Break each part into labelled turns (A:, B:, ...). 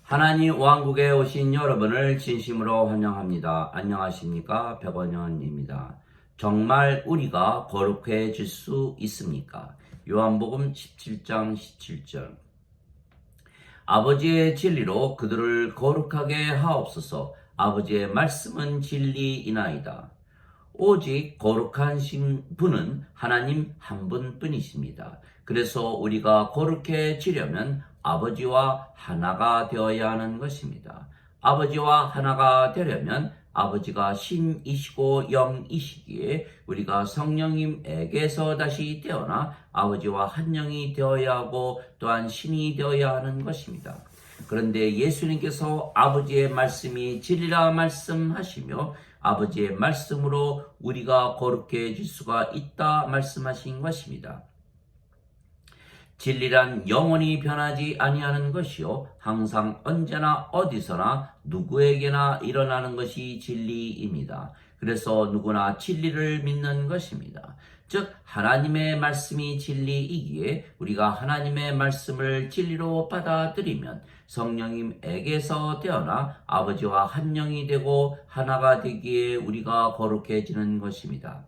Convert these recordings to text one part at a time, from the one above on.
A: 하나님 왕국에 오신 여러분을 진심으로 환영합니다. 안녕하십니까? 백원현입니다. 정말 우리가 거룩해질 수 있습니까? 요한복음 17장 17절. 아버지의 진리로 그들을 거룩하게 하옵소서. 아버지의 말씀은 진리이나이다. 오직 거룩한 분은 하나님 한 분뿐이십니다. 그래서 우리가 거룩해지려면 아버지와 하나가 되어야 하는 것입니다. 아버지와 하나가 되려면 아버지가 신이시고 영이시기에 우리가 성령님에게서 다시 태어나 아버지와 한 영이 되어야 하고 또한 신이 되어야 하는 것입니다. 그런데 예수님께서 아버지의 말씀이 진리라 말씀하시며 아버지의 말씀으로 우리가 거룩해질 수가 있다 말씀하신 것입니다. 진리란 영원히 변하지 아니하는 것이요 항상 언제나 어디서나 누구에게나 일어나는 것이 진리입니다. 그래서 누구나 진리를 믿는 것입니다. 즉 하나님의 말씀이 진리이기에 우리가 하나님의 말씀을 진리로 받아들이면 성령님에게서 태어나 아버지와 한 영이 되고 하나가 되기에 우리가 거룩해지는 것입니다.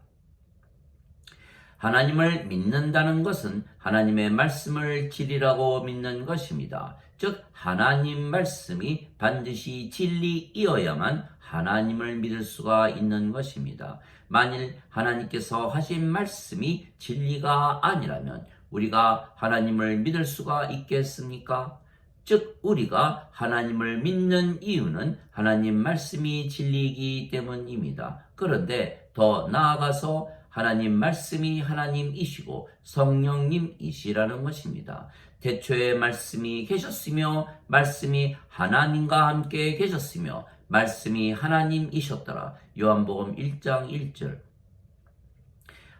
A: 하나님을 믿는다는 것은 하나님의 말씀을 진리라고 믿는 것입니다. 즉 하나님 말씀이 반드시 진리이어야만 하나님을 믿을 수가 있는 것입니다. 만일 하나님께서 하신 말씀이 진리가 아니라면 우리가 하나님을 믿을 수가 있겠습니까? 즉 우리가 하나님을 믿는 이유는 하나님 말씀이 진리이기 때문입니다. 그런데 더 나아가서 하나님 말씀이 하나님이시고 성령님이시라는 것입니다. 태초에 말씀이 계셨으며 말씀이 하나님과 함께 계셨으며 말씀이 하나님이셨더라. 요한복음 1장 1절.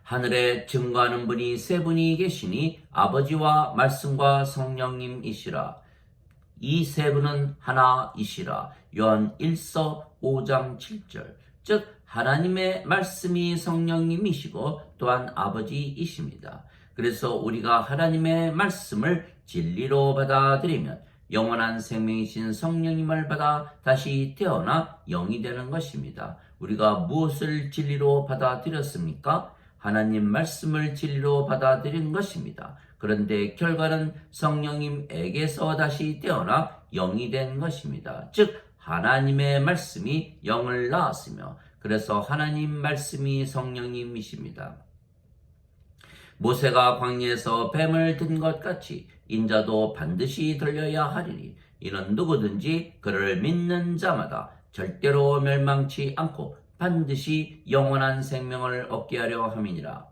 A: 하늘에 증거하는 분이 세 분이 계시니 아버지와 말씀과 성령님이시라. 이 세 분은 하나이시라. 요한 1서 5장 7절. 즉 하나님의 말씀이 성령님이시고 또한 아버지이십니다. 그래서 우리가 하나님의 말씀을 진리로 받아들이면 영원한 생명이신 성령님을 받아 다시 태어나 영이 되는 것입니다. 우리가 무엇을 진리로 받아들였습니까? 하나님 말씀을 진리로 받아들인 것입니다. 그런데 결과는 성령님에게서 다시 태어나 영이 된 것입니다. 즉 하나님의 말씀이 영을 낳았으며 그래서 하나님 말씀이 성령님이십니다. 모세가 광야에서 뱀을 든 것 같이 인자도 반드시 들려야 하리니 이는 누구든지 그를 믿는 자마다 절대로 멸망치 않고 반드시 영원한 생명을 얻게 하려 함이니라.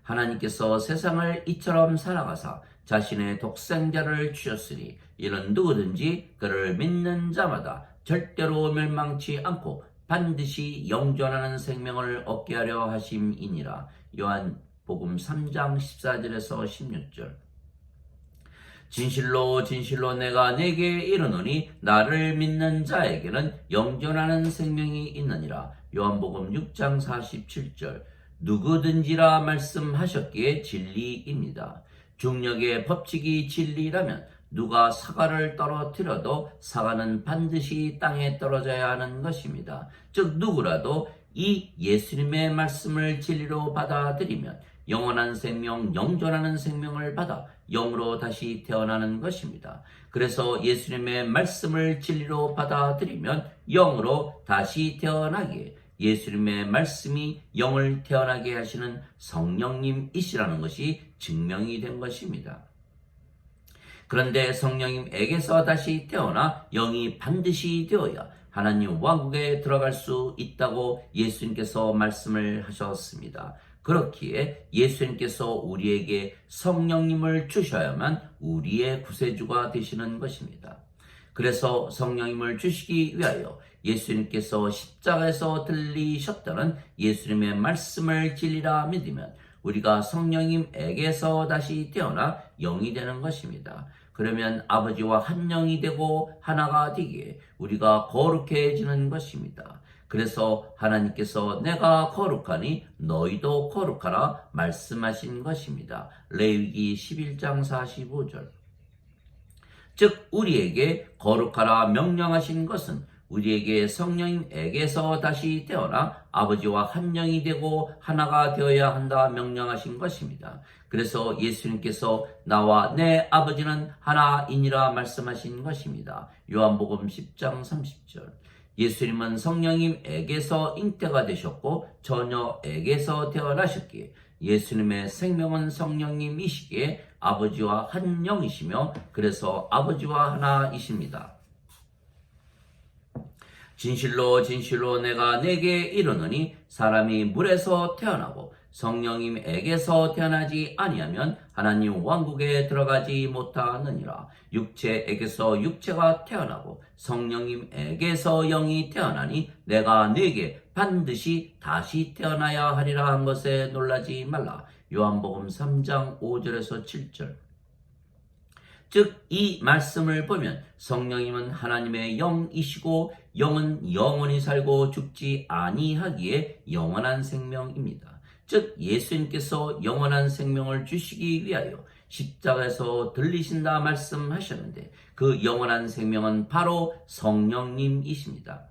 A: 하나님께서 세상을 이처럼 사랑하사 자신의 독생자를 주셨으니 이는 누구든지 그를 믿는 자마다 절대로 멸망치 않고 반드시 영존하는 생명을 얻게 하려 하심이니라. 요한복음 3장 14절에서 16절. 진실로 진실로 내가 네게 이르노니 나를 믿는 자에게는 영존하는 생명이 있느니라. 요한복음 6장 47절. 누구든지라 말씀하셨기에 진리입니다. 중력의 법칙이 진리라면 누가 사과를 떨어뜨려도 사과는 반드시 땅에 떨어져야 하는 것입니다. 즉 누구라도 이 예수님의 말씀을 진리로 받아들이면 영원한 생명, 영존하는 생명을 받아 영으로 다시 태어나는 것입니다. 그래서 예수님의 말씀을 진리로 받아들이면 영으로 다시 태어나기에 예수님의 말씀이 영을 태어나게 하시는 성령님이시라는 것이 증명이 된 것입니다. 그런데 성령님에게서 다시 태어나 영이 반드시 되어야 하나님 왕국에 들어갈 수 있다고 예수님께서 말씀을 하셨습니다. 그렇기에 예수님께서 우리에게 성령님을 주셔야만 우리의 구세주가 되시는 것입니다. 그래서 성령님을 주시기 위하여 예수님께서 십자가에서 들리셨다는 예수님의 말씀을 진리라 믿으면 우리가 성령님에게서 다시 태어나 영이 되는 것입니다. 그러면 아버지와 한 영이 되고 하나가 되기에 우리가 거룩해지는 것입니다. 그래서 하나님께서 내가 거룩하니 너희도 거룩하라 말씀하신 것입니다. 레위기 11장 45절. 즉 우리에게 거룩하라 명령하신 것은 우리에게 성령님에게서 다시 태어나 아버지와 한 영이 되고 하나가 되어야 한다 명령하신 것입니다. 그래서 예수님께서 나와 내 아버지는 하나이니라 말씀하신 것입니다. 요한복음 10장 30절. 예수님은 성령님에게서 잉태가 되셨고 처녀에게서 태어나셨기에 예수님의 생명은 성령님이시기에 아버지와 한 영이시며 그래서 아버지와 하나이십니다. 진실로 진실로 내가 네게 이르노니 사람이 물에서 태어나고 성령님에게서 태어나지 아니하면 하나님 왕국에 들어가지 못하느니라. 육체에게서 육체가 태어나고 성령님에게서 영이 태어나니 내가 네게 반드시 다시 태어나야 하리라 한 것에 놀라지 말라. 요한복음 3장 5절에서 7절. 즉 이 말씀을 보면 성령님은 하나님의 영이시고 영은 영원히 살고 죽지 아니하기에 영원한 생명입니다. 즉 예수님께서 영원한 생명을 주시기 위하여 십자가에서 들리신다 말씀하셨는데 그 영원한 생명은 바로 성령님이십니다.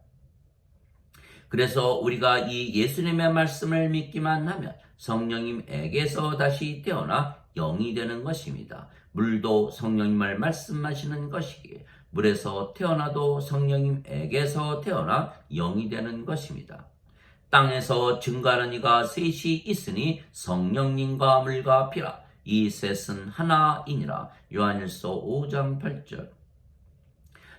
A: 그래서 우리가 이 예수님의 말씀을 믿기만 하면 성령님에게서 다시 태어나 영이 되는 것입니다. 물도 성령님을 말씀하시는 것이기에 물에서 태어나도 성령님에게서 태어나 영이 되는 것입니다. 땅에서 증거하는 이가 셋이 있으니 성령님과 물과 피라. 이 셋은 하나이니라. 요한일서 5장 8절.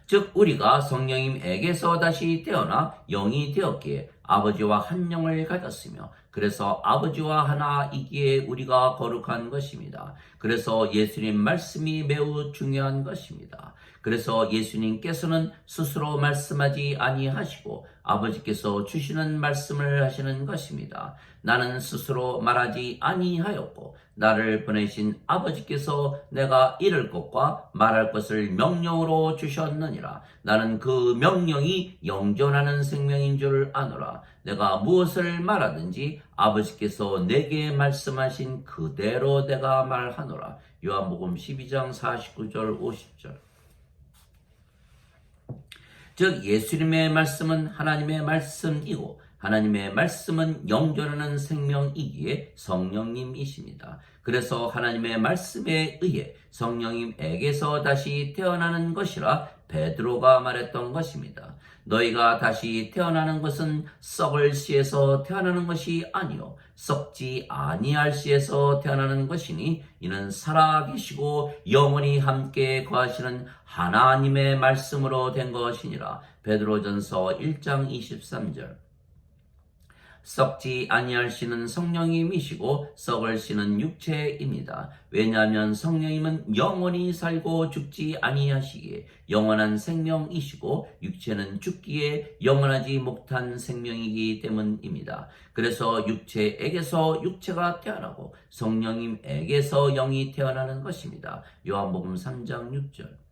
A: 즉 우리가 성령님에게서 다시 태어나 영이 되었기에 아버지와 한 영을 가졌으며 그래서 아버지와 하나이기에 우리가 거룩한 것입니다. 그래서 예수님 말씀이 매우 중요한 것입니다. 그래서 예수님께서는 스스로 말씀하지 아니하시고 아버지께서 주시는 말씀을 하시는 것입니다. 나는 스스로 말하지 아니하였고 나를 보내신 아버지께서 내가 이를 것과 말할 것을 명령으로 주셨느니라. 나는 그 명령이 영존하는 생명인 줄 아노라. 내가 무엇을 말하든지 아버지께서 내게 말씀하신 그대로 내가 말하노라. 요한복음 12장 49절 50절. 즉 예수님의 말씀은 하나님의 말씀이고 하나님의 말씀은 영존하는 생명이기에 성령님이십니다. 그래서 하나님의 말씀에 의해 성령님에게서 다시 태어나는 것이라 베드로가 말했던 것입니다. 너희가 다시 태어나는 것은 썩을 씨에서 태어나는 것이 아니요 썩지 아니할 씨에서 태어나는 것이니 이는 살아계시고 영원히 함께 거하시는 하나님의 말씀으로 된 것이니라. 베드로전서 1장 23절. 썩지 아니할 씨는 성령님이시고 썩을 씨는 육체입니다. 왜냐하면 성령님은 영원히 살고 죽지 아니하시기에 영원한 생명이시고 육체는 죽기에 영원하지 못한 생명이기 때문입니다. 그래서 육체에게서 육체가 태어나고 성령님에게서 영이 태어나는 것입니다. 요한복음 3장 6절.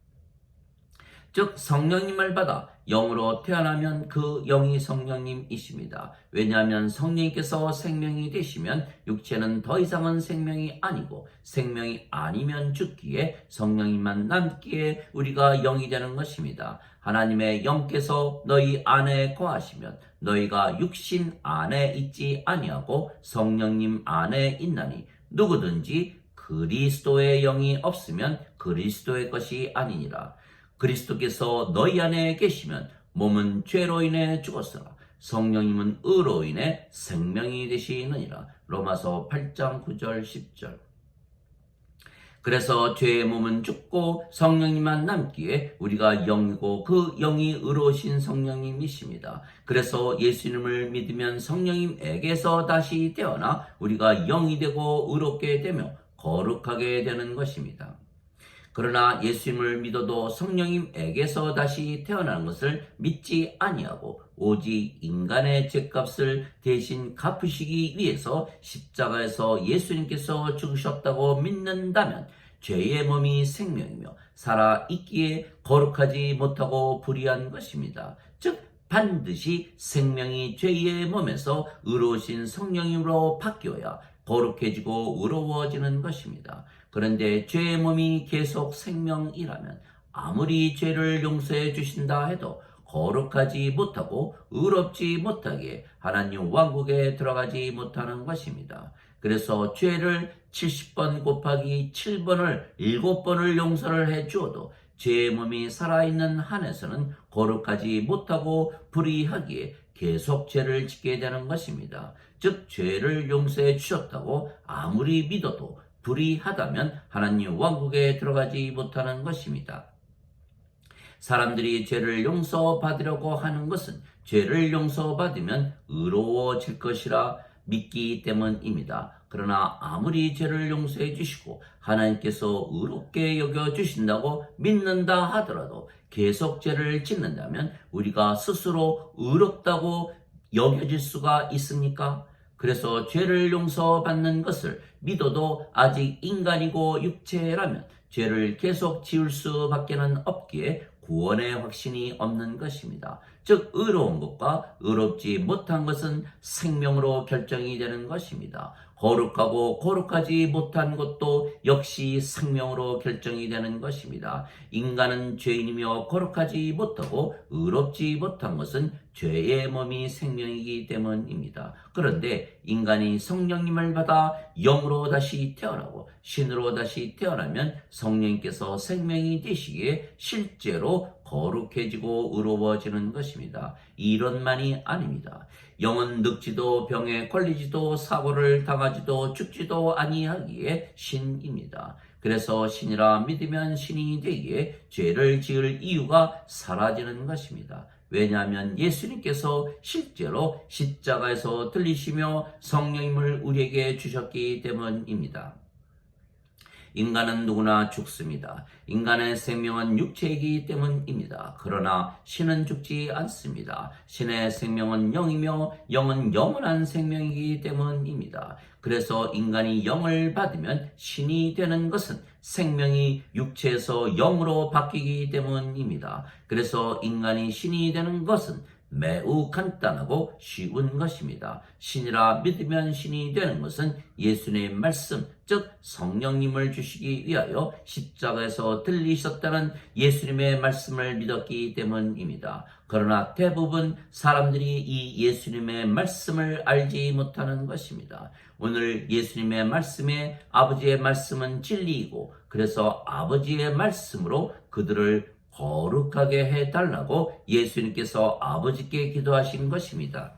A: 즉 성령님을 받아 영으로 태어나면 그 영이 성령님이십니다. 왜냐하면 성령님께서 생명이 되시면 육체는 더 이상은 생명이 아니고 생명이 아니면 죽기에 성령님만 남기에 우리가 영이 되는 것입니다. 하나님의 영께서 너희 안에 거하시면 너희가 육신 안에 있지 아니하고 성령님 안에 있나니 누구든지 그리스도의 영이 없으면 그리스도의 것이 아니니라. 그리스도께서 너희 안에 계시면 몸은 죄로 인해 죽었으나 성령님은 의로 인해 생명이 되시느니라. 로마서 8장 9절 10절. 그래서 죄의 몸은 죽고 성령님만 남기에 우리가 영이고 그 영이 의로우신 성령님이십니다. 그래서 예수님을 믿으면 성령님에게서 다시 태어나 우리가 영이 되고 의롭게 되며 거룩하게 되는 것입니다. 그러나 예수님을 믿어도 성령님에게서 다시 태어나는 것을 믿지 아니하고 오직 인간의 죄값을 대신 갚으시기 위해서 십자가에서 예수님께서 죽으셨다고 믿는다면 죄의 몸이 생명이며 살아있기에 거룩하지 못하고 불의한 것입니다. 즉 반드시 생명이 죄의 몸에서 의로우신 성령님으로 바뀌어야 거룩해지고 의로워지는 것입니다. 그런데 죄의 몸이 계속 생명이라면 아무리 죄를 용서해 주신다 해도 거룩하지 못하고 의롭지 못하게 하나님 왕국에 들어가지 못하는 것입니다. 그래서 죄를 70번 곱하기 7번을 7번을 용서를 해 주어도 죄의 몸이 살아있는 한에서는 거룩하지 못하고 불의하기에 계속 죄를 짓게 되는 것입니다. 즉 죄를 용서해 주셨다고 아무리 믿어도 불의하다면 하나님 왕국에 들어가지 못하는 것입니다. 사람들이 죄를 용서받으려고 하는 것은 죄를 용서받으면 의로워질 것이라 믿기 때문입니다. 그러나 아무리 죄를 용서해 주시고 하나님께서 의롭게 여겨 주신다고 믿는다 하더라도 계속 죄를 짓는다면 우리가 스스로 의롭다고 여겨질 수가 있습니까? 그래서 죄를 용서받는 것을 믿어도 아직 인간이고 육체라면 죄를 계속 지을 수밖에는 없기에 구원의 확신이 없는 것입니다. 즉 의로운 것과 의롭지 못한 것은 생명으로 결정이 되는 것입니다. 거룩하고 거룩하지 못한 것도 역시 생명으로 결정이 되는 것입니다. 인간은 죄인이며 거룩하지 못하고 의롭지 못한 것은 죄의 몸이 생명이기 때문입니다. 그런데 인간이 성령님을 받아 영으로 다시 태어나고 신으로 다시 태어나면 성령님께서 생명이 되시기에 실제로 거룩해지고 의로워지는 것입니다. 이론만이 아닙니다. 영은 늙지도 병에 걸리지도 사고를 당하지도 죽지도 아니하기에 신입니다. 그래서 신이라 믿으면 신이 되기에 죄를 지을 이유가 사라지는 것입니다. 왜냐하면 예수님께서 실제로 십자가에서 들리시며 성령님을 우리에게 주셨기 때문입니다. 인간은 누구나 죽습니다. 인간의 생명은 육체이기 때문입니다. 그러나 신은 죽지 않습니다. 신의 생명은 영이며 영은 영원한 생명이기 때문입니다. 그래서 인간이 영을 받으면 신이 되는 것은 생명이 육체에서 영으로 바뀌기 때문입니다. 그래서 인간이 신이 되는 것은 매우 간단하고 쉬운 것입니다. 신이라 믿으면 신이 되는 것은 예수님의 말씀, 즉 성령님을 주시기 위하여 십자가에서 들리셨다는 예수님의 말씀을 믿었기 때문입니다. 그러나 대부분 사람들이 이 예수님의 말씀을 알지 못하는 것입니다. 오늘 예수님의 말씀에 아버지의 말씀은 진리이고 그래서 아버지의 말씀으로 그들을 거룩하게 해달라고 예수님께서 아버지께 기도하신 것입니다.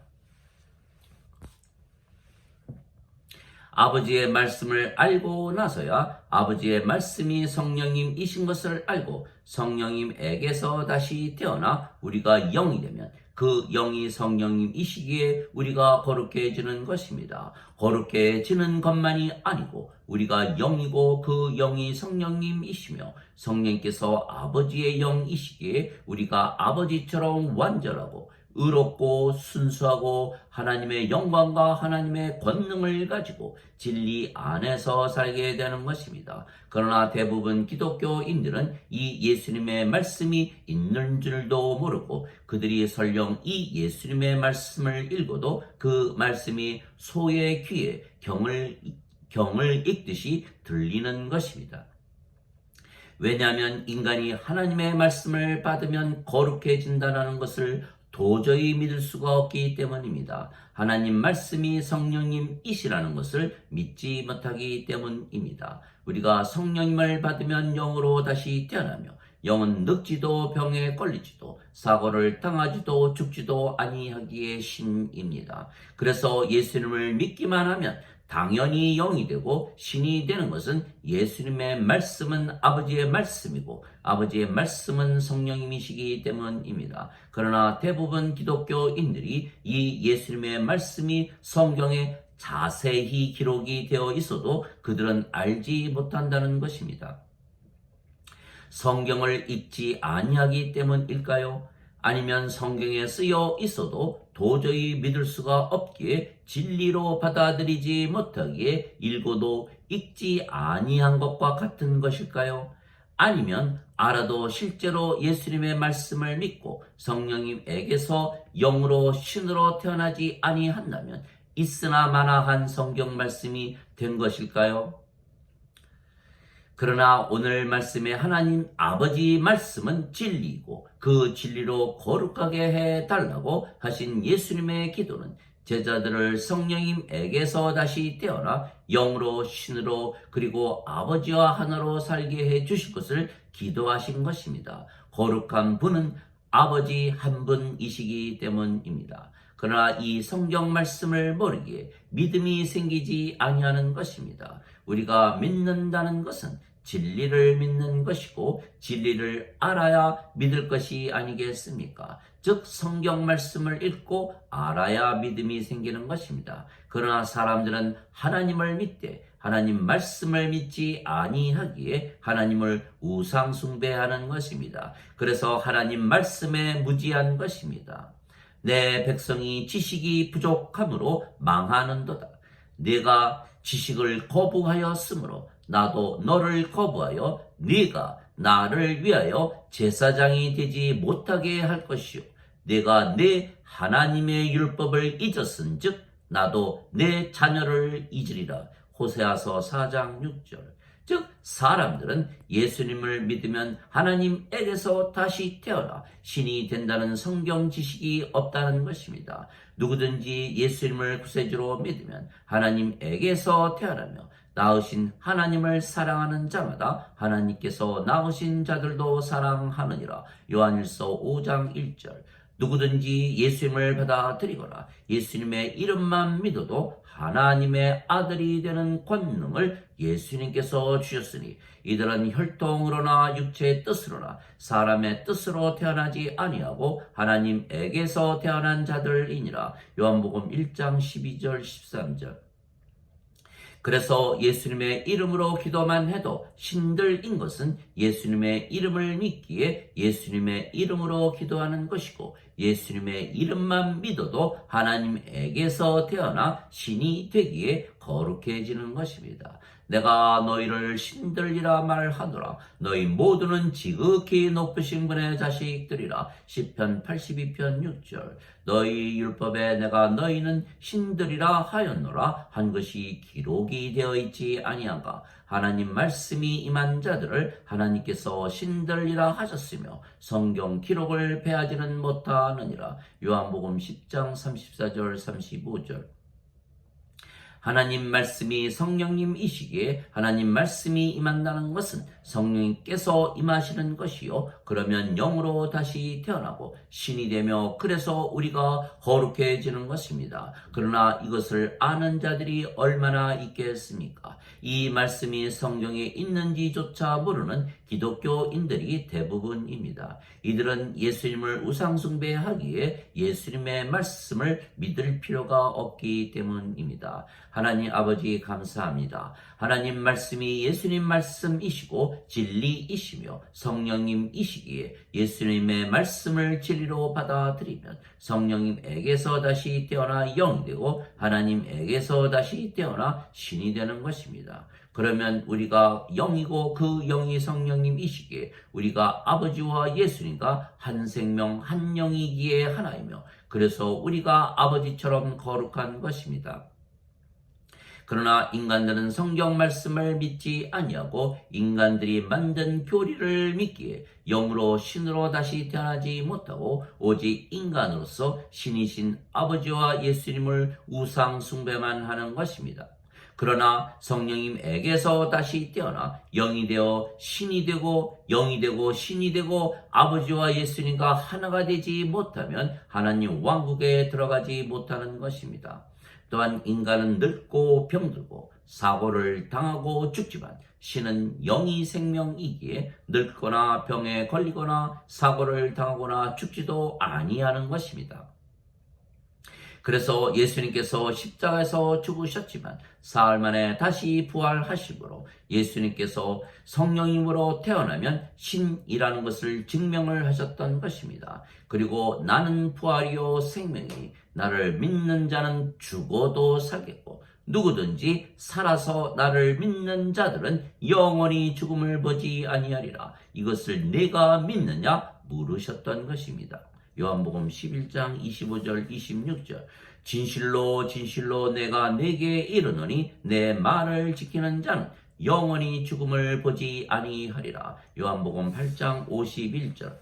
A: 아버지의 말씀을 알고 나서야 아버지의 말씀이 성령님이신 것을 알고 성령님에게서 다시 태어나 우리가 영이 되면 그 영이 성령님이시기에 우리가 거룩해지는 것입니다. 거룩해지는 것만이 아니고 우리가 영이고 그 영이 성령님이시며 성령께서 아버지의 영이시기에 우리가 아버지처럼 완전하고 의롭고 순수하고 하나님의 영광과 하나님의 권능을 가지고 진리 안에서 살게 되는 것입니다. 그러나 대부분 기독교인들은 이 예수님의 말씀이 있는 줄도 모르고 그들이 설령 이 예수님의 말씀을 읽어도 그 말씀이 소의 귀에 경을 읽듯이 들리는 것입니다. 왜냐하면 인간이 하나님의 말씀을 받으면 거룩해진다는 것을 도저히 믿을 수가 없기 때문입니다. 하나님 말씀이 성령님이시라는 것을 믿지 못하기 때문입니다. 우리가 성령님을 받으면 영으로 다시 태어나며 영은 늙지도 병에 걸리지도 사고를 당하지도 죽지도 아니하기에 신입니다. 그래서 예수님을 믿기만 하면 당연히 영이 되고 신이 되는 것은 예수님의 말씀은 아버지의 말씀이고 아버지의 말씀은 성령님이시기 때문입니다. 그러나 대부분 기독교인들이 이 예수님의 말씀이 성경에 자세히 기록이 되어 있어도 그들은 알지 못한다는 것입니다. 성경을 읽지 아니하기 때문일까요? 아니면 성경에 쓰여 있어도 도저히 믿을 수가 없기에 진리로 받아들이지 못하기에 읽어도 읽지 아니한 것과 같은 것일까요? 아니면 알아도 실제로 예수님의 말씀을 믿고 성령님에게서 영으로 신으로 태어나지 아니한다면 있으나 마나한 성경 말씀이 된 것일까요? 그러나 오늘 말씀의 하나님 아버지 말씀은 진리이고 그 진리로 거룩하게 해달라고 하신 예수님의 기도는 제자들을 성령님에게서 다시 태어나 영으로 신으로 그리고 아버지와 하나로 살게 해 주실 것을 기도하신 것입니다. 거룩한 분은 아버지 한 분이시기 때문입니다. 그러나 이 성경 말씀을 모르기에 믿음이 생기지 아니하는 것입니다. 우리가 믿는다는 것은 진리를 믿는 것이고 진리를 알아야 믿을 것이 아니겠습니까? 즉 성경 말씀을 읽고 알아야 믿음이 생기는 것입니다. 그러나 사람들은 하나님을 믿되 하나님 말씀을 믿지 아니하기에 하나님을 우상 숭배하는 것입니다. 그래서 하나님 말씀에 무지한 것입니다. 내 백성이 지식이 부족함으로 망하는도다. 네가 지식을 거부하였으므로 나도 너를 거부하여 네가 나를 위하여 제사장이 되지 못하게 할 것이요 네가 내 하나님의 율법을 잊었은즉 나도 내 자녀를 잊으리라. 호세아서 4장 6절. 즉 사람들은 예수님을 믿으면 하나님에게서 다시 태어나 신이 된다는 성경 지식이 없다는 것입니다. 누구든지 예수님을 구세주로 믿으면 하나님에게서 태어나며 낳으신 하나님을 사랑하는 자마다 하나님께서 낳으신 자들도 사랑하느니라. 요한일서 5장 1절. 누구든지 예수님을 받아들이거나 예수님의 이름만 믿어도 하나님의 아들이 되는 권능을 예수님께서 주셨으니 이들은 혈통으로나 육체의 뜻으로나 사람의 뜻으로 태어나지 아니하고 하나님에게서 태어난 자들이니라. 요한복음 1장 12절 13절. 그래서 예수님의 이름으로 기도만 해도 신들인 것은 예수님의 이름을 믿기에 예수님의 이름으로 기도하는 것이고 예수님의 이름만 믿어도 하나님에게서 태어나 신이 되기에 거룩해지는 것입니다. 내가 너희를 신들이라 말하노라. 너희 모두는 지극히 높으신 분의 자식들이라. 시편 82편 6절. 너희 율법에 내가 너희는 신들이라 하였노라 한 것이 기록이 되어 있지 아니한가. 하나님 말씀이 임한 자들을 하나님께서 신들이라 하셨으며 성경 기록을 배하지는 못하느니라. 요한복음 10장 34절 35절. 하나님 말씀이 성령님이시기에 하나님 말씀이 임한다는 것은 성령님께서 임하시는 것이요 그러면 영으로 다시 태어나고 신이 되며 그래서 우리가 거룩해지는 것입니다. 그러나 이것을 아는 자들이 얼마나 있겠습니까? 이 말씀이 성경에 있는지조차 모르는 기독교인들이 대부분입니다. 이들은 예수님을 우상숭배하기에 예수님의 말씀을 믿을 필요가 없기 때문입니다. 하나님 아버지 감사합니다. 하나님 말씀이 예수님 말씀이시고 진리이시며 성령님이시기에 예수님의 말씀을 진리로 받아들이면 성령님에게서 다시 태어나 영이 되고 하나님에게서 다시 태어나 신이 되는 것입니다. 그러면 우리가 영이고 그 영이 성령님이시기에 우리가 아버지와 예수님과 한 생명 한 영이기에 하나이며 그래서 우리가 아버지처럼 거룩한 것입니다. 그러나 인간들은 성경 말씀을 믿지 아니하고 인간들이 만든 교리를 믿기에 영으로 신으로 다시 태어나지 못하고 오직 인간으로서 신이신 아버지와 예수님을 우상 숭배만 하는 것입니다. 그러나 성령님에게서 다시 태어나 영이 되어 신이 되고 영이 되고 신이 되고 아버지와 예수님과 하나가 되지 못하면 하나님 왕국에 들어가지 못하는 것입니다. 또한 인간은 늙고 병들고 사고를 당하고 죽지만 신은 영이 생명이기에 늙거나 병에 걸리거나 사고를 당하거나 죽지도 아니하는 것입니다. 그래서 예수님께서 십자가에서 죽으셨지만 사흘 만에 다시 부활하심으로 예수님께서 성령님으로 태어나면 신이라는 것을 증명을 하셨던 것입니다. 그리고 나는 부활이요 생명이 나를 믿는 자는 죽어도 살겠고 누구든지 살아서 나를 믿는 자들은 영원히 죽음을 보지 아니하리라. 이것을 내가 믿느냐 물으셨던 것입니다. 요한복음 11장 25절 26절. 진실로 진실로 내가 네게 이르노니 내 말을 지키는 자는 영원히 죽음을 보지 아니하리라. 요한복음 8장 51절.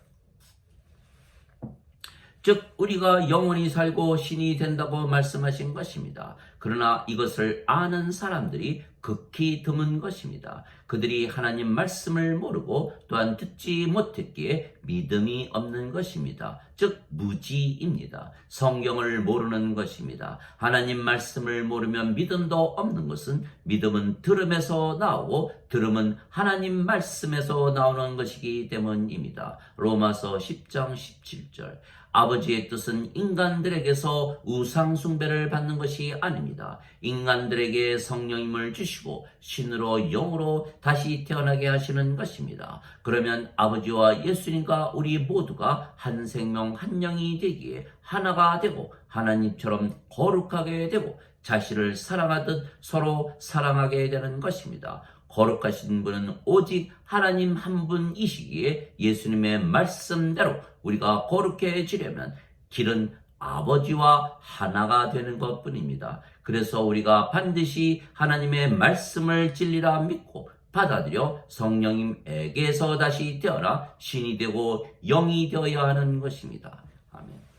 A: 즉 우리가 영원히 살고 신이 된다고 말씀하신 것입니다. 그러나 이것을 아는 사람들이 극히 드문 것입니다. 그들이 하나님 말씀을 모르고 또한 듣지 못했기에 믿음이 없는 것입니다. 즉 무지입니다. 성경을 모르는 것입니다. 하나님 말씀을 모르면 믿음도 없는 것은, 믿음은 들음에서 나오고 들음은 하나님 말씀에서 나오는 것이기 때문입니다. 로마서 10장 17절. 아버지의 뜻은 인간들에게서 우상 숭배를 받는 것이 아닙니다. 인간들에게 성령님을 주시고 신으로 영으로 다시 태어나게 하시는 것입니다. 그러면 아버지와 예수님과 우리 모두가 한 생명 한 영이 되기에 하나가 되고 하나님처럼 거룩하게 되고 자신을 사랑하듯 서로 사랑하게 되는 것입니다. 거룩하신 분은 오직 하나님 한 분이시기에 예수님의 말씀대로 우리가 거룩해지려면 길은 아버지와 하나가 되는 것뿐입니다. 그래서 우리가 반드시 하나님의 말씀을 진리라 믿고 받아들여 성령님에게서 다시 태어나 신이 되고 영이 되어야 하는 것입니다. 아멘.